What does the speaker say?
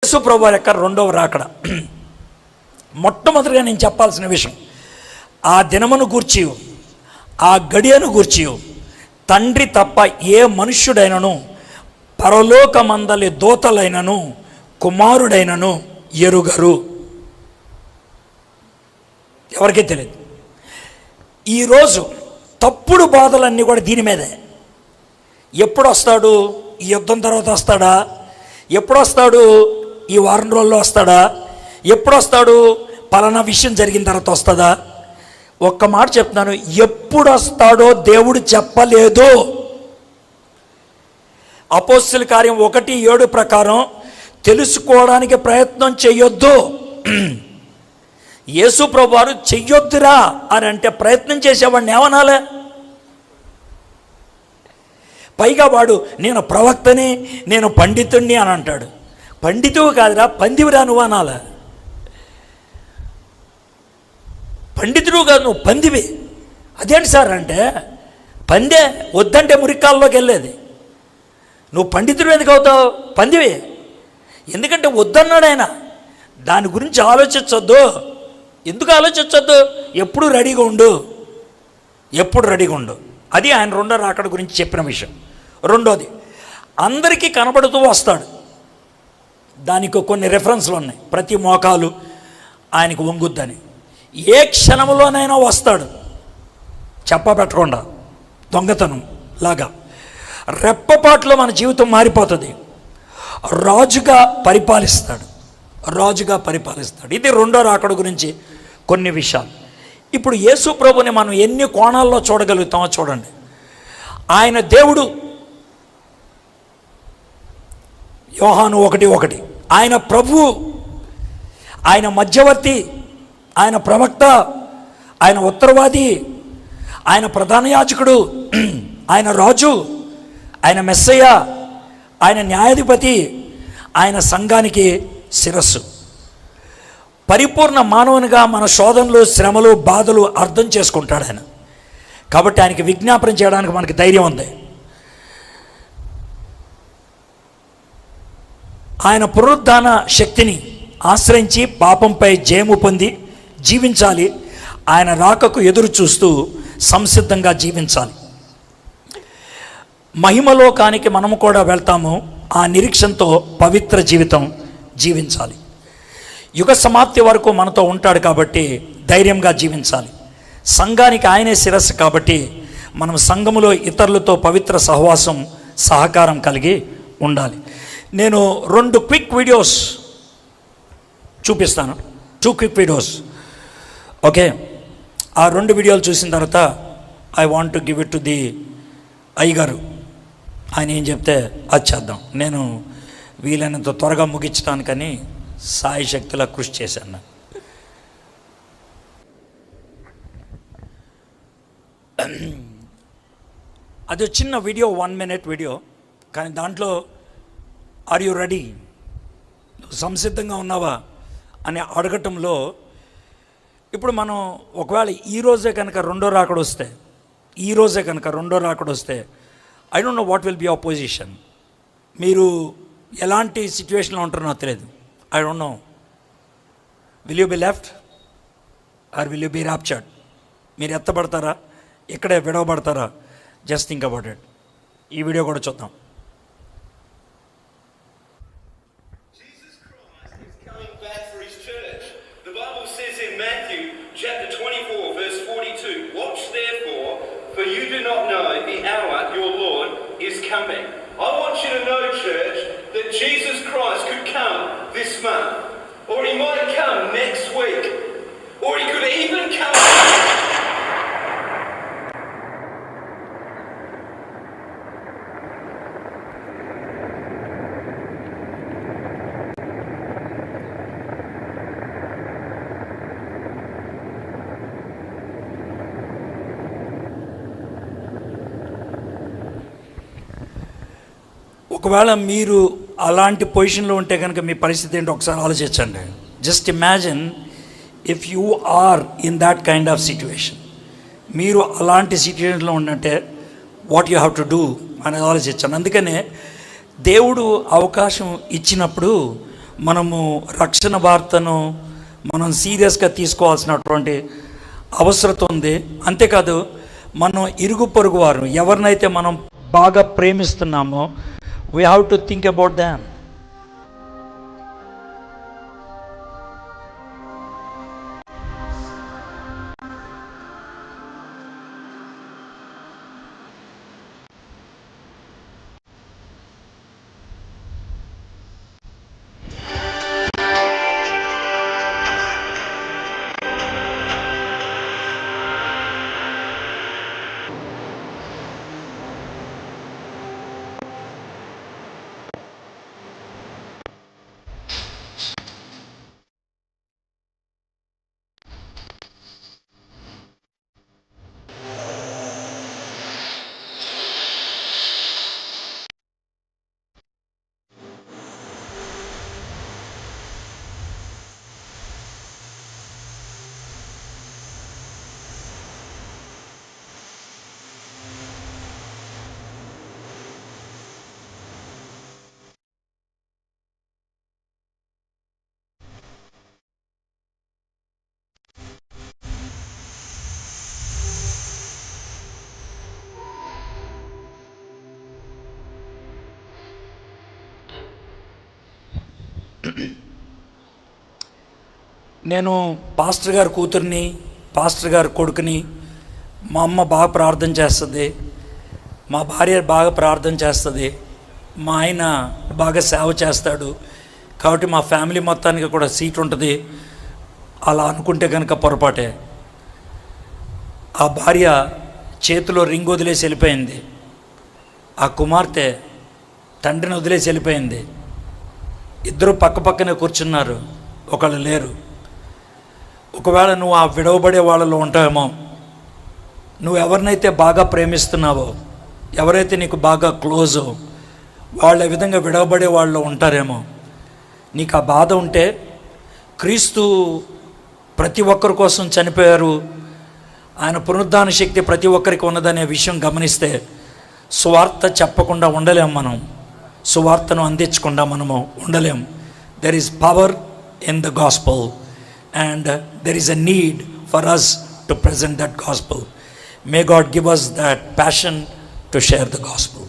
యేసు ప్రభువు యొక్క రెండవ రాకడ. మొట్టమొదటిగా నేను చెప్పాల్సిన విషయం, ఆ దినమును గూర్చి, ఆ గడియను గూర్చి తండ్రి తప్ప ఏ మనుష్యుడైనను, పరలోకమందలి దూతలైనను, కుమారుడైనను ఎరుగరు. ఎవరికీ తెలియదు. ఈరోజు తప్పుడు బాధలన్నీ కూడా దీని మీదే. ఎప్పుడు వస్తాడు? ఈ యుద్ధం తర్వాత వస్తాడా? ఎప్పుడు వస్తాడు? ఈ వారం రోజుల్లో వస్తాడా? ఎప్పుడు వస్తాడు? పలానా విషయం జరిగిన తర్వాత వస్తుందా? ఒక్క మాట చెప్తున్నాను, ఎప్పుడు వస్తాడో దేవుడు చెప్పలేదు. అపోస్తలుల కార్యం 1:7 ప్రకారం తెలుసుకోవడానికి ప్రయత్నం చెయ్యొద్దు. యేసు ప్రభువారు చెయ్యొద్దురా అని అంటే ప్రయత్నం చేసేవాడిని ఏమనాలే? పైగా వాడు నేను ప్రవక్తని, నేను పండితుడిని అని అంటాడు. పండితువు కాదురా, పందివిరా నువ్వు అనాల. పండితుడు కాదు, నువ్వు పందివి. అదేంటి సార్ అంటే, పందే వద్దంటే మురికాల్లోకి వెళ్ళేది. నువ్వు పండితుడు ఎందుకు అవుతావు? పందివి. ఎందుకంటే వద్దన్నాడు ఆయన. దాని గురించి ఆలోచించొద్దు. ఎందుకు ఆలోచించొద్దు? ఎప్పుడు రెడీగా ఉండు, ఎప్పుడు రెడీగా ఉండు. అది ఆయన రెండో రాకడ గురించి చెప్పిన విషయం. రెండోది, అందరికీ కనబడుతూ వస్తాడు. దానికి కొన్ని రెఫరెన్స్లు ఉన్నాయి. ప్రతి మోకాలు ఆయనకు వంగుద్దని. ఏ క్షణంలోనైనా వస్తాడు, చెప్పబెట్టకుండా, దొంగతనం లాగా. రెప్పపాట్లో మన జీవితం మారిపోతుంది. రాజుగా పరిపాలిస్తాడు, రాజుగా పరిపాలిస్తాడు. ఇది రెండో రాకడ గురించి కొన్ని విషయాలు. ఇప్పుడు యేసు ప్రభుని మనం ఎన్ని కోణాల్లో చూడగలుగుతామో చూడండి. ఆయన దేవుడు, యోహాను 1:1. ఆయన ప్రభువు, ఆయన మధ్యవర్తి, ఆయన ప్రవక్త, ఆయన ఉత్తరవాది, ఆయన ప్రధాన యాజకుడు, ఆయన రాజు, ఆయన మెస్సయ్య, ఆయన న్యాయాధిపతి, ఆయన సంఘానికి శిరస్సు. పరిపూర్ణ మానవునిగా మన శోధనలు, శ్రమలు, బాధలు అర్థం చేసుకుంటాడు ఆయన. కాబట్టి ఆయనకి విజ్ఞాపన చేయడానికి మనకి ధైర్యం ఉంది. ఆయన పునరుద్ధాన శక్తిని ఆశ్రయించి పాపంపై జయము పొంది జీవించాలి. ఆయన రాకకు ఎదురు చూస్తూ సంసిద్ధంగా జీవించాలి. మహిమలోకానికి మనము కూడా వెళ్తాము. ఆ నిరీక్షణతో పవిత్ర జీవితం జీవించాలి. యుగ సమాప్తి వరకు మనతో ఉంటాడు కాబట్టి ధైర్యంగా జీవించాలి. సంఘానికి ఆయనే శిరస్సు కాబట్టి మనం సంఘములో ఇతరులతో పవిత్ర సహవాసం, సహకారం కలిగి ఉండాలి. నేను 2 క్విక్ వీడియోస్ చూపిస్తాను. 2 క్విక్ వీడియోస్. ఓకే, ఆ 2 వీడియోలు చూసిన తర్వాత I want to give it to the అయ్యగారు. ఆయన ఏం చెప్తే అది చేద్దాం. నేను వీలైనంత త్వరగా ముగించడానికని సాయి శక్తిలా కృషి చేశాను. అది చిన్న వీడియో, 1 minute వీడియో. కానీ దాంట్లో ఆర్ యు రెడీ, నువ్వు సంసిద్ధంగా ఉన్నావా అని అడగటంలో, ఇప్పుడు మనం ఒకవేళ ఈరోజే కనుక రెండో రాకడ వస్తే I don't know what will be your position. మీరు ఎలాంటి సిచ్యువేషన్లో ఉంటారో నాకు తెలియదు. I don't know. Will you be left or will you be raptured? మీరు ఎత్తబడతారా, ఇక్కడే విడవబడతారా? Just think about it. ఈ వీడియో కూడా చూద్దాం. Chapter 24, verse 42. Watch therefore, for you do not know the hour your Lord is coming. I want you to know, church, that Jesus Christ could come this month, or he might come next week, or he could even come. ఒకవేళ మీరు అలాంటి పొజిషన్లో ఉంటే కనుక మీ పరిస్థితి ఏంటో ఒకసారి ఆలోచించండి. Just imagine if you are in that kind of situation. మీరు అలాంటి సిచ్యువేషన్లో ఉన్నట్టే what you have to do అనేది ఆలోచించండి. అందుకనే దేవుడు అవకాశం ఇచ్చినప్పుడు మనము రక్షణ వార్తను మనం సీరియస్గా తీసుకోవాల్సినటువంటి అవసరం ఉంది. అంతేకాదు మనం ఇరుగు పొరుగు వారు ఎవరినైతే మనం బాగా ప్రేమిస్తున్నామో we have to think about them. నేను పాస్టర్ గారి కూతుర్ని, పాస్టర్ గారి కొడుకుని. మా అమ్మ బాగా ప్రార్థన చేస్తుంది, మా భార్య బాగా ప్రార్థన చేస్తుంది, మా ఆయన బాగా సేవ చేస్తాడు. కాబట్టి మా ఫ్యామిలీ మొత్తానికి కూడా సీట్ ఉంటుంది. అలా అనుకుంటే కనుక పొరపాటే. ఆ భార్య చేతిలో రింగ్ వదిలేసి వెళ్ళిపోయింది, ఆ కుమార్తె తండ్రిని వదిలేసి వెళ్ళిపోయింది. ఇద్దరు పక్క పక్కనే కూర్చున్నారు, ఒకళ్ళు లేరు. ఒకవేళ నువ్వు ఆ విడవబడే వాళ్ళలో ఉంటావేమో, నువ్వు ఎవరినైతే బాగా ప్రేమిస్తున్నావో, ఎవరైతే నీకు బాగా క్లోజో వాళ్ళ విధంగా విడవబడే వాళ్ళు ఉంటారేమో. నీకు ఆ బాధ ఉంటే క్రీస్తు ప్రతి ఒక్కరి కోసం చనిపోయారు, ఆయన పునరుద్ధాన శక్తి ప్రతి ఒక్కరికి ఉన్నదనే విషయం గమనిస్తే సువార్త చెప్పకుండా ఉండలేం, మనం సువార్తను అందించకుండా మనము ఉండలేం. There is power in the gospel and there is a need for us to present that gospel. May God give us that passion to share the gospel.